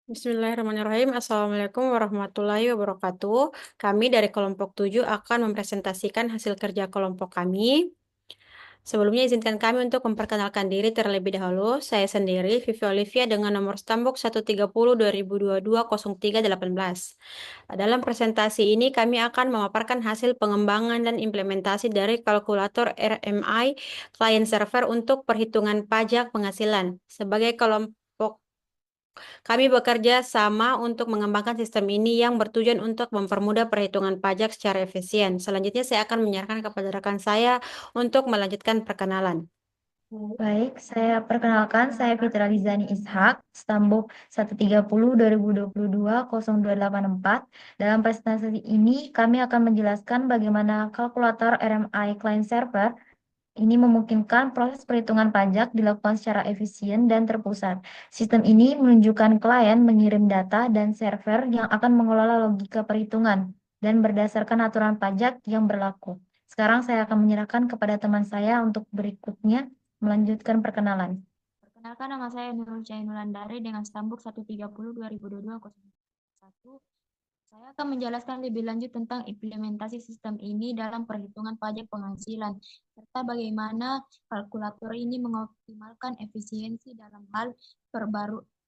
Bismillahirrahmanirrahim. Assalamualaikum warahmatullahi wabarakatuh. Kami dari kelompok 7 akan mempresentasikan hasil kerja kelompok kami. Sebelumnya izinkan kami untuk memperkenalkan diri terlebih dahulu. Saya sendiri, Vivi Olivia dengan nomor stambuk 130-2022-0318. Dalam presentasi ini kami akan memaparkan hasil pengembangan dan implementasi dari kalkulator RMI client server untuk perhitungan pajak penghasilan. Sebagai kelompok kami bekerja sama untuk mengembangkan sistem ini yang bertujuan untuk mempermudah perhitungan pajak secara efisien. Selanjutnya saya akan menyerahkan kepada rekan saya untuk melanjutkan perkenalan. Baik, saya perkenalkan, saya Fitra Lizani Ishak, Stambuk 130-2022-0284. Dalam presentasi ini, kami akan menjelaskan bagaimana kalkulator RMI Client Server ini memungkinkan proses perhitungan pajak dilakukan secara efisien dan terpusat. Sistem ini menunjukkan klien mengirim data dan server yang akan mengelola logika perhitungan dan berdasarkan aturan pajak yang berlaku. Sekarang saya akan menyerahkan kepada teman saya untuk berikutnya melanjutkan perkenalan. Perkenalkan, nama saya Nurul Cainulandari dengan stambuk 130-2022-01. Saya akan menjelaskan lebih lanjut tentang implementasi sistem ini dalam perhitungan pajak penghasilan, serta bagaimana kalkulator ini mengoptimalkan efisiensi dalam hal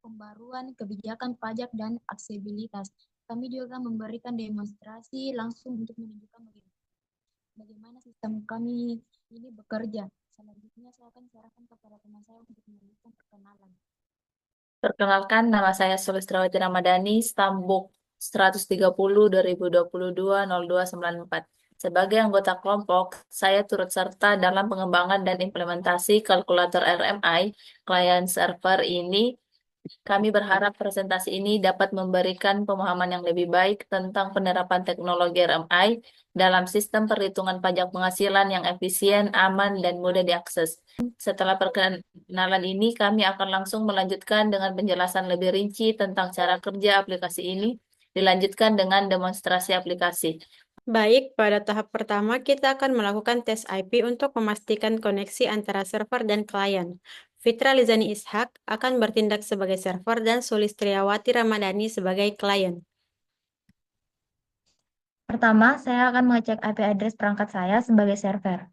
pembaruan kebijakan pajak dan aksesibilitas. Kami juga memberikan demonstrasi langsung untuk menunjukkan bagaimana sistem kami ini bekerja. Selanjutnya saya akan serahkan kepada teman saya untuk melanjutkan perkenalan. Perkenalkan, nama saya Sulistrawati Ramadhani, Stambuk 130-2022-0294. Sebagai anggota kelompok, saya turut serta dalam pengembangan dan implementasi kalkulator RMI client server ini. Kami berharap presentasi ini dapat memberikan pemahaman yang lebih baik tentang penerapan teknologi RMI dalam sistem perhitungan pajak penghasilan yang efisien, aman, dan mudah diakses. Setelah perkenalan ini, kami akan langsung melanjutkan dengan penjelasan lebih rinci tentang cara kerja aplikasi ini, dilanjutkan dengan demonstrasi aplikasi. Baik, pada tahap pertama kita akan melakukan tes IP untuk memastikan koneksi antara server dan klien. Fitra Lizani Ishak akan bertindak sebagai server dan Sulistriawati Ramadhani sebagai klien. Pertama, saya akan mengecek IP address perangkat saya sebagai server.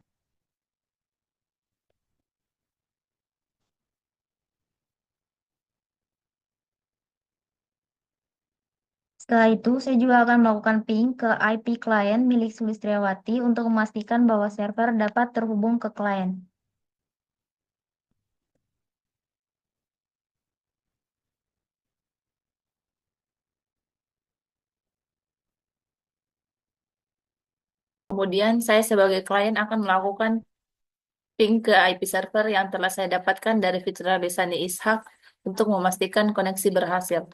Setelah itu, saya juga akan melakukan ping ke IP klien milik Sulistriawati untuk memastikan bahwa server dapat terhubung ke klien. Kemudian, saya sebagai klien akan melakukan ping ke IP server yang telah saya dapatkan dari Fitra Lisani Ishak untuk memastikan koneksi berhasil.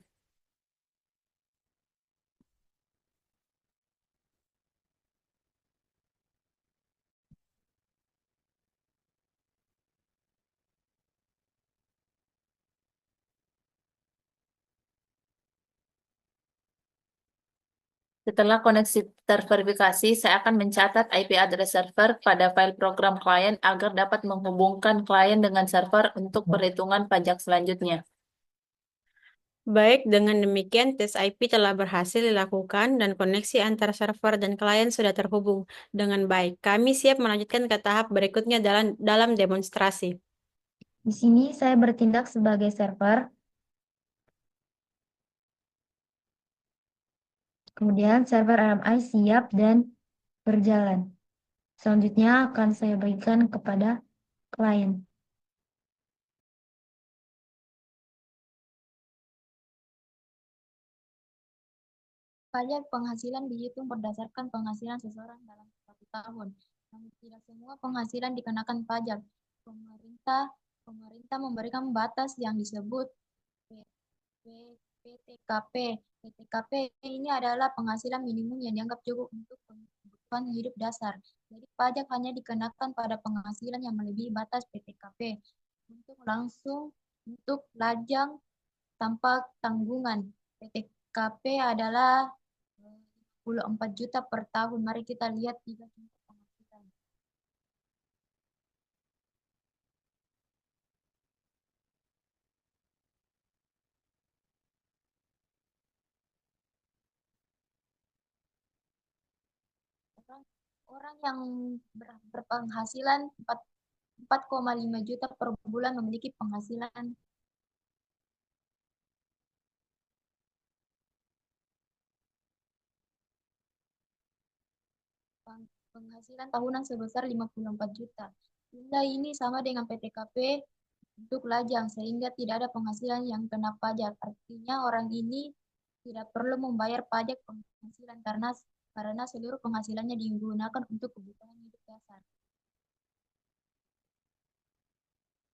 Setelah koneksi terverifikasi, saya akan mencatat IP address server pada file program klien agar dapat menghubungkan klien dengan server untuk perhitungan pajak selanjutnya. Baik, dengan demikian tes IP telah berhasil dilakukan dan koneksi antara server dan klien sudah terhubung dengan baik. Kami siap melanjutkan ke tahap berikutnya dalam demonstrasi. Di sini saya bertindak sebagai server. Kemudian server RMI siap dan berjalan. Selanjutnya akan saya berikan kepada klien. Pajak penghasilan dihitung berdasarkan penghasilan seseorang dalam satu tahun. Namun tidak semua penghasilan dikenakan pajak. Pemerintah pemerintah memberikan batas yang disebut PTKP. PTKP ini adalah penghasilan minimum yang dianggap cukup untuk kebutuhan hidup dasar. Jadi pajak hanya dikenakan pada penghasilan yang melebihi batas PTKP. Untuk lajang tanpa tanggungan. PTKP adalah 54 juta per tahun. Mari kita lihat tiga contoh penghasilan. orang yang berpenghasilan 4,5 juta per bulan memiliki penghasilan tahunan sebesar 54 juta. Jumlah ini sama dengan PTKP untuk lajang, sehingga tidak ada penghasilan yang kena pajak. Artinya orang ini tidak perlu membayar pajak penghasilan karena seluruh penghasilannya digunakan untuk kebutuhan hidup dasar.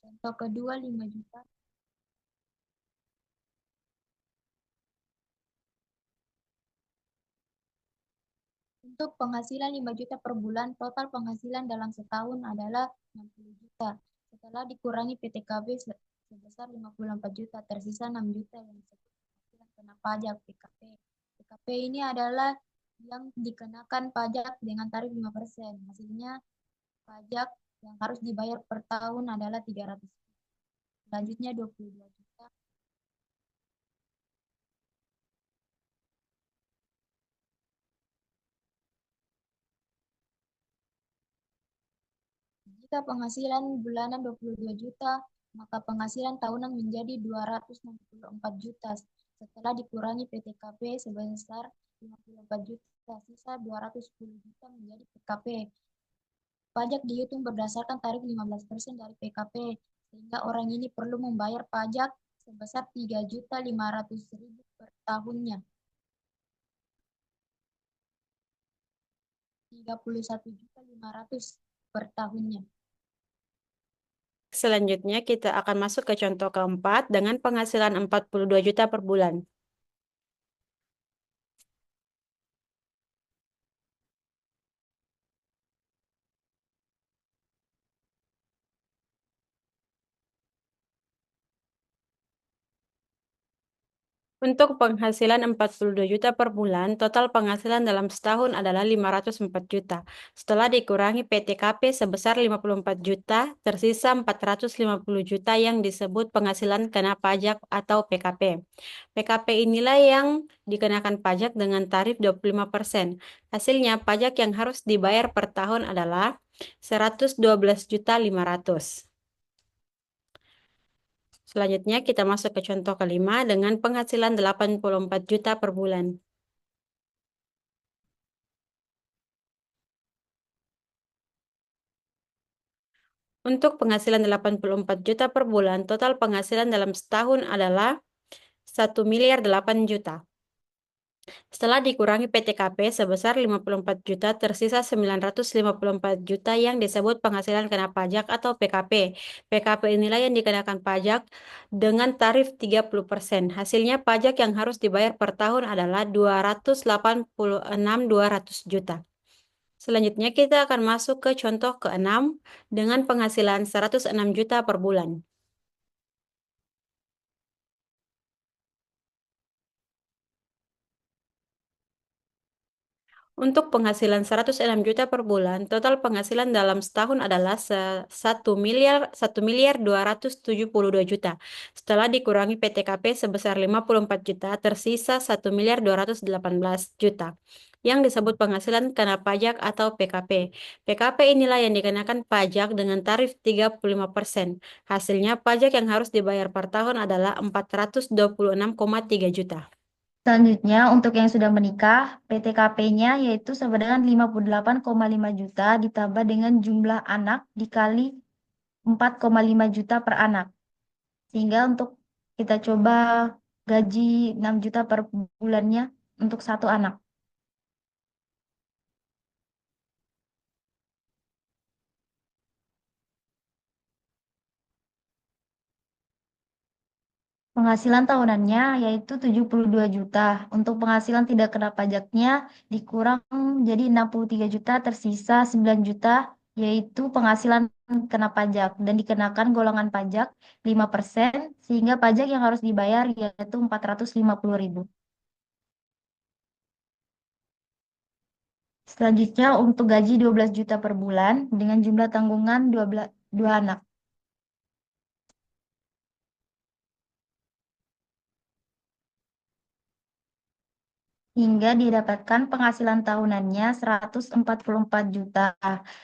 Contoh kedua, 5 juta. Untuk penghasilan 5 juta per bulan, total penghasilan dalam setahun adalah 60 juta. Setelah dikurangi PTKB sebesar 54 juta, tersisa 6 juta yang disebut penghasilan kena pajak PKP. PKP ini adalah yang dikenakan pajak dengan tarif 5%. Hasilnya pajak yang harus dibayar per tahun adalah 300. Selanjutnya 22 juta. Jika penghasilan bulanan 22 juta, maka penghasilan tahunan menjadi 264 juta. Setelah dikurangi PTKP sebesar 54 juta, sisa 210 juta menjadi PKP. Pajak dihitung berdasarkan tarif 15% dari PKP, sehingga orang ini perlu membayar pajak sebesar 3.500.000 per tahunnya. 31.500.000 per tahunnya. Selanjutnya kita akan masuk ke contoh keempat dengan penghasilan 42 juta per bulan. Untuk penghasilan 42 juta per bulan, total penghasilan dalam setahun adalah 504 juta. Setelah dikurangi PTKP sebesar 54 juta, tersisa 450 juta yang disebut penghasilan kena pajak atau PKP. PKP inilah yang dikenakan pajak dengan tarif 25%. Hasilnya, pajak yang harus dibayar per tahun adalah 112.500.000. Selanjutnya kita masuk ke contoh kelima dengan penghasilan 84 juta per bulan. Untuk penghasilan 84 juta per bulan, total penghasilan dalam setahun adalah 1.008 juta. Setelah dikurangi PTKP sebesar 54 juta, tersisa 954 juta yang disebut penghasilan kena pajak atau PKP. PKP inilah yang dikenakan pajak dengan tarif 30%. Hasilnya pajak yang harus dibayar per tahun adalah 286.200 juta. Selanjutnya kita akan masuk ke contoh ke-6 dengan penghasilan 106 juta per bulan. Untuk penghasilan 106 juta per bulan, total penghasilan dalam setahun adalah 1.272 juta. Setelah dikurangi PTKP sebesar 54 juta, tersisa 1.218 juta yang disebut penghasilan kena pajak atau PKP. PKP inilah yang dikenakan pajak dengan tarif 35%. Hasilnya pajak yang harus dibayar per tahun adalah 426,3 juta. Selanjutnya, untuk yang sudah menikah, PTKP-nya yaitu sama dengan 58,5 juta ditambah dengan jumlah anak dikali 4,5 juta per anak. Sehingga untuk kita coba gaji 6 juta per bulannya untuk satu anak. Penghasilan tahunannya yaitu 72 juta. Untuk penghasilan tidak kena pajaknya dikurang jadi 63 juta, tersisa 9 juta yaitu penghasilan kena pajak dan dikenakan golongan pajak 5% sehingga pajak yang harus dibayar yaitu 450.000. Selanjutnya untuk gaji 12 juta per bulan dengan jumlah tanggungan 2 anak. hingga didapatkan penghasilan tahunannya 144 juta.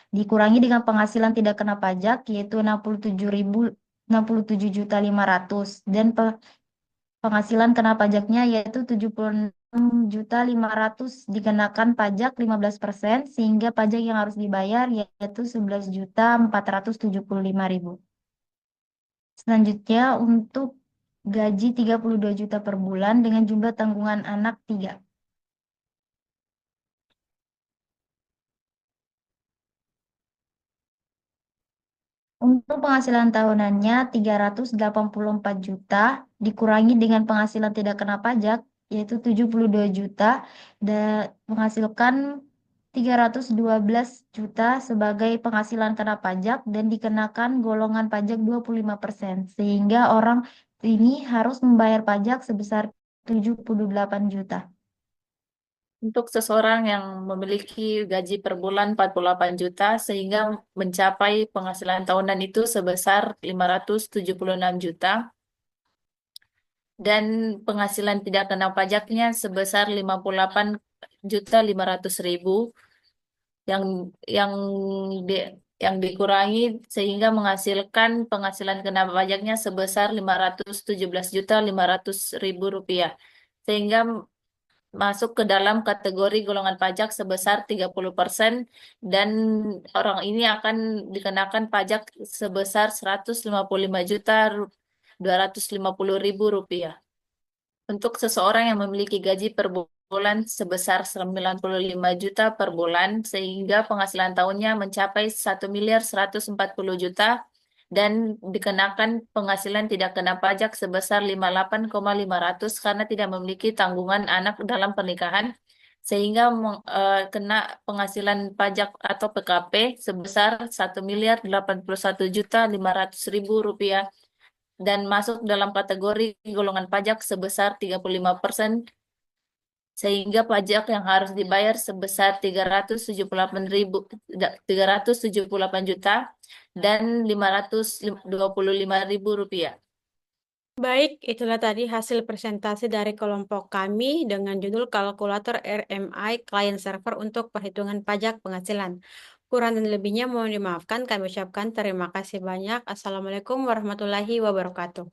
Dikurangi dengan penghasilan tidak kena pajak yaitu 67.500 dan penghasilan kena pajaknya yaitu 76.500 dikenakan pajak 15% sehingga pajak yang harus dibayar yaitu 11.475.000. Selanjutnya untuk gaji 32 juta per bulan dengan jumlah tanggungan anak 3. Untuk penghasilan tahunannya 384 juta dikurangi dengan penghasilan tidak kena pajak yaitu 72 juta dan menghasilkan 312 juta sebagai penghasilan kena pajak dan dikenakan golongan pajak 25% sehingga orang ini harus membayar pajak sebesar 78 juta. Untuk seseorang yang memiliki gaji per bulan 48 juta sehingga mencapai penghasilan tahunan itu sebesar 576 juta dan penghasilan tidak kena pajaknya sebesar 58.500.000 yang yang di, yang dikurangi sehingga menghasilkan penghasilan kena pajaknya sebesar 517.500.000 rupiah sehingga masuk ke dalam kategori golongan pajak sebesar 30% dan orang ini akan dikenakan pajak sebesar 155.250.000 rupiah. Untuk seseorang yang memiliki gaji per bulan sebesar 95 juta per bulan sehingga penghasilan tahunnya mencapai 1.140 juta dan dikenakan penghasilan tidak kena pajak sebesar 58.500 karena tidak memiliki tanggungan anak dalam pernikahan sehingga kena penghasilan pajak atau PKP sebesar 1.081.500.000 rupiah dan masuk dalam kategori golongan pajak sebesar 35% sehingga pajak yang harus dibayar sebesar 378 juta dan 525.000 rupiah. Baik, itulah tadi hasil presentasi dari kelompok kami dengan judul kalkulator RMI Client Server untuk perhitungan pajak penghasilan. Kurang dan lebihnya mohon dimaafkan, kami ucapkan terima kasih banyak. Assalamualaikum warahmatullahi wabarakatuh.